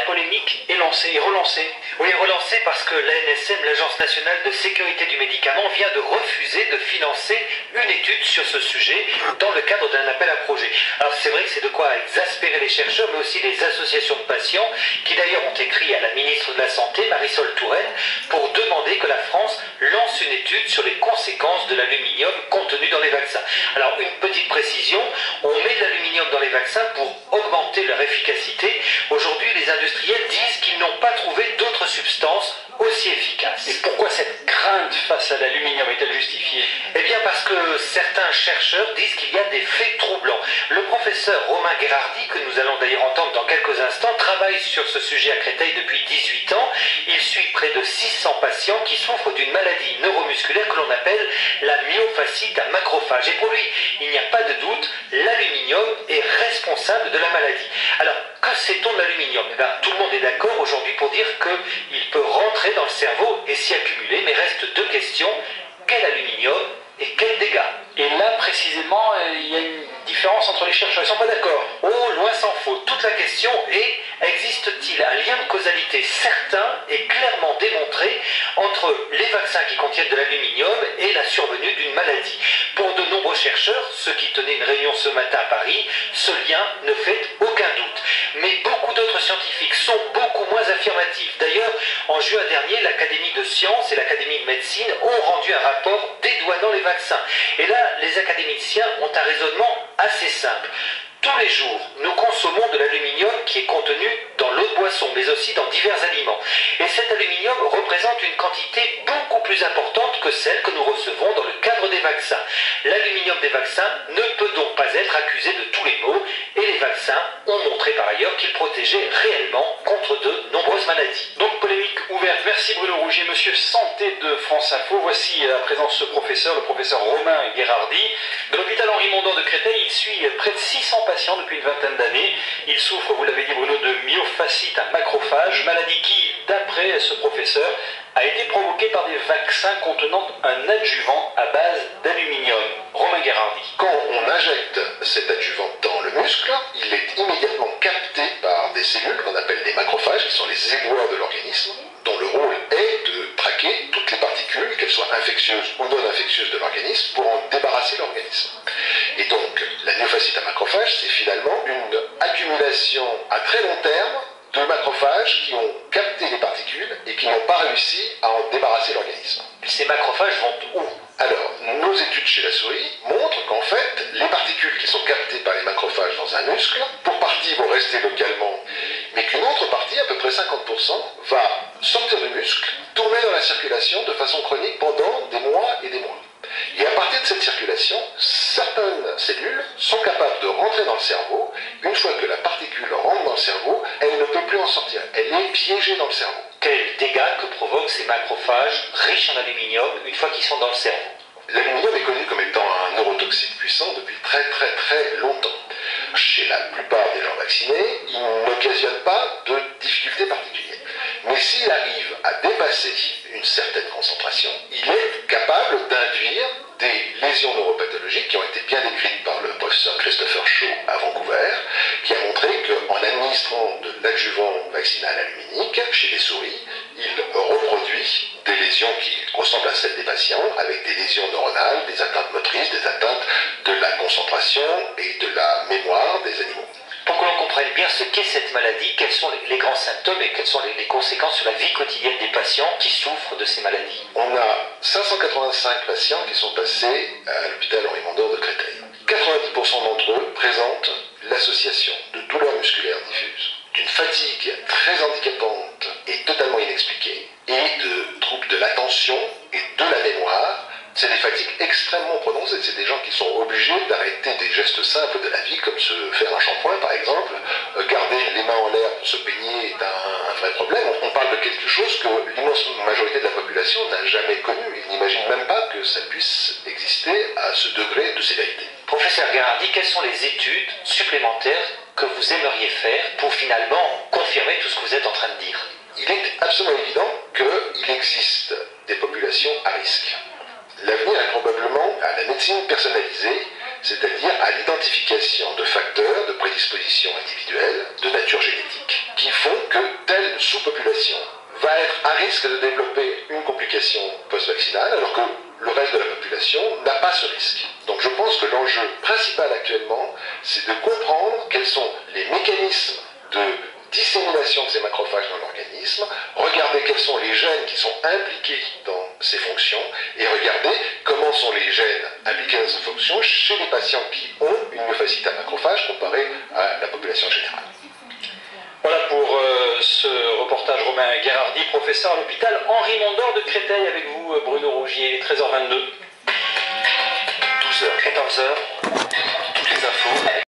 polémique est lancée et relancée. Oui, relancée parce que l'ANSM, l'Agence nationale de sécurité du médicament, vient de refuser de financer une étude sur ce sujet dans le cadre d'un appel à projet. Alors c'est vrai que c'est de quoi exaspérer les chercheurs, mais aussi les associations de patients, qui d'ailleurs ont écrit à la ministre de la Santé, Marisol Touraine, pour demander que la France lance une étude sur les conséquences de l'aluminium contenu dans les vaccins. Alors une petite précision, on met de l'aluminium dans les vaccins pour augmenter leur efficacité. Aujourd'hui, les industriels disent qu'ils n'ont pas trouvé d'autres substances aussi efficaces. Et pourquoi cette crainte face à l'aluminium est-elle justifiée? Eh bien parce que certains chercheurs disent qu'il y a des faits troublants. Le professeur Romain Guérardi, que nous allons d'ailleurs entendre dans quelques instants, travaille sur ce sujet à Créteil depuis 18 ans. Il suit près de 600 patients qui souffrent d'une maladie neuromusculaire que l'on appelle la myofascite à macrophage. Et pour lui, il n'y a pas de doute, l'aluminium est responsable de la maladie. Alors, que sait-on de l'aluminium? Eh bien, tout le monde est d'accord aujourd'hui pour dire qu'il peut rentrer dans le cerveau et s'y accumuler, mais restent deux questions. Quel aluminium et quels dégâts? Et là, précisément, il y a une différence entre les chercheurs. Ils ne sont pas d'accord. Oh, loin s'en faut. Toute la question est, existe-t-il un lien de causalité certain et clairement démontré entre les vaccins qui contiennent de l'aluminium et la survenue d'une maladie? Pour de nombreux chercheurs, ceux qui tenaient une réunion ce matin à Paris, ce lien ne fait aucun doute. Mais beaucoup d'autres scientifiques sont beaucoup moins affirmatifs. D'ailleurs, en juin dernier, l'Académie de sciences et l'Académie de médecine ont rendu un rapport dédouanant les vaccins. Et là, les académiciens ont un raisonnement assez simple. Tous les jours, nous consommons de l'aluminium qui est contenu dans l'eau de boisson, mais aussi dans divers aliments. Et cet aluminium représente une quantité beaucoup plus importante que celle que nous recevons dans le cadre des vaccins. L'aluminium des vaccins ne peut donc pas être accusé de tous les maux, et les vaccins ont montré par ailleurs qu'ils protégeaient réellement contre de nombreuses maladies. Donc polémique ouverte. Merci Bruno Rougier, monsieur Santé de France Info. Voici à présent ce professeur, le professeur Romain Guérardi. De l'hôpital Henri Mondor de Créteil, il suit près de 600 patients depuis une vingtaine d'années. Il souffre, vous l'avez dit Bruno, de myofascite à macrophage, maladie qui, d'après ce professeur, a été provoquée par des vaccins contenant un adjuvant à base d'aluminium. Romain Guérardi. Quand on injecte cet adjuvant dans le muscle, il est immédiatement capté par des cellules qu'on appelle des macrophages, qui sont les éboueurs de l'organisme, dont le rôle est de traquer toutes les particules, qu'elles soient infectieuses ou non infectieuses de l'organisme, pour en débarrasser l'organisme. Et donc, la myofascite à macrophage, c'est finalement une accumulation à très long terme de macrophages qui ont capté les particules et qui n'ont pas réussi à en débarrasser l'organisme. Ces macrophages vont où? Alors, nos études chez la souris montrent qu'en fait, les particules qui sont captées par les macrophages dans un muscle, pour partie vont rester localement, mais qu'une autre partie, à peu près 50%, va sortir du muscle, tourner dans la circulation de façon chronique pendant des mois et des mois. Et à partir de cette circulation, certaines cellules sont capables de rentrer dans le cerveau. Une fois que la particule rentre dans le cerveau, elle ne peut plus en sortir. Elle est piégée dans le cerveau. Quels dégâts que provoquent ces macrophages riches en aluminium une fois qu'ils sont dans le cerveau? L'aluminium est connu comme étant un neurotoxique puissant depuis très longtemps. Chez la plupart des gens vaccinés, il n'occasionne pas de difficultés particulières. Mais s'il arrive à dépasser une certaine concentration, il est capable d'induire des lésions neuropathologiques qui ont été bien décrites par le professeur Christopher Shaw à Vancouver, qui a montré qu'en administrant de l'adjuvant vaccinal aluminique chez les souris, il reproduit des lésions qui ressemblent à celles des patients, avec des lésions neuronales, des atteintes motrices, des atteintes de la concentration et de la mémoire des animaux. Pour que l'on comprenne bien ce qu'est cette maladie, quels sont les grands symptômes et quelles sont les conséquences sur la vie quotidienne des patients qui souffrent de ces maladies? On a 585 patients qui sont passés à l'hôpital Henri Mondor de Créteil. 90% d'entre eux présentent l'association de douleurs musculaires diffuses, d'une fatigue très handicapante et totalement inexpliquée, et de troubles de l'attention et de la mémoire. C'est des fatigues extrêmement prononcées, c'est des gens qui sont obligés d'arrêter des gestes simples de la vie, comme se faire un shampoing par exemple. Garder les mains en l'air pour se baigner est un vrai problème. On parle de quelque chose que l'immense majorité de la population n'a jamais connu. Ils n'imaginent même pas que ça puisse exister à ce degré de sévérité. Professeur Guérardi, quelles sont les études supplémentaires que vous aimeriez faire pour finalement confirmer tout ce que vous êtes en train de dire? Il est absolument évident qu'il existe des populations à risque. L'avenir est probablement à la médecine personnalisée, c'est-à-dire à l'identification de facteurs de prédisposition individuelle de nature génétique, qui font que risque de développer une complication post-vaccinale, alors que le reste de la population n'a pas ce risque. Donc je pense que l'enjeu principal actuellement, c'est de comprendre quels sont les mécanismes de dissémination de ces macrophages dans l'organisme, regarder quels sont les gènes qui sont impliqués dans ces fonctions, et regarder comment sont les gènes impliqués dans ces fonctions chez les patients qui ont une myofascite à macrophages comparée à la population générale. Voilà pour ce reportage. Romain Guérardi, professeur à l'hôpital Henri Mondor de Créteil. Avec vous, Bruno Rougier, il est 13h22. 12h, 14h, toutes les infos.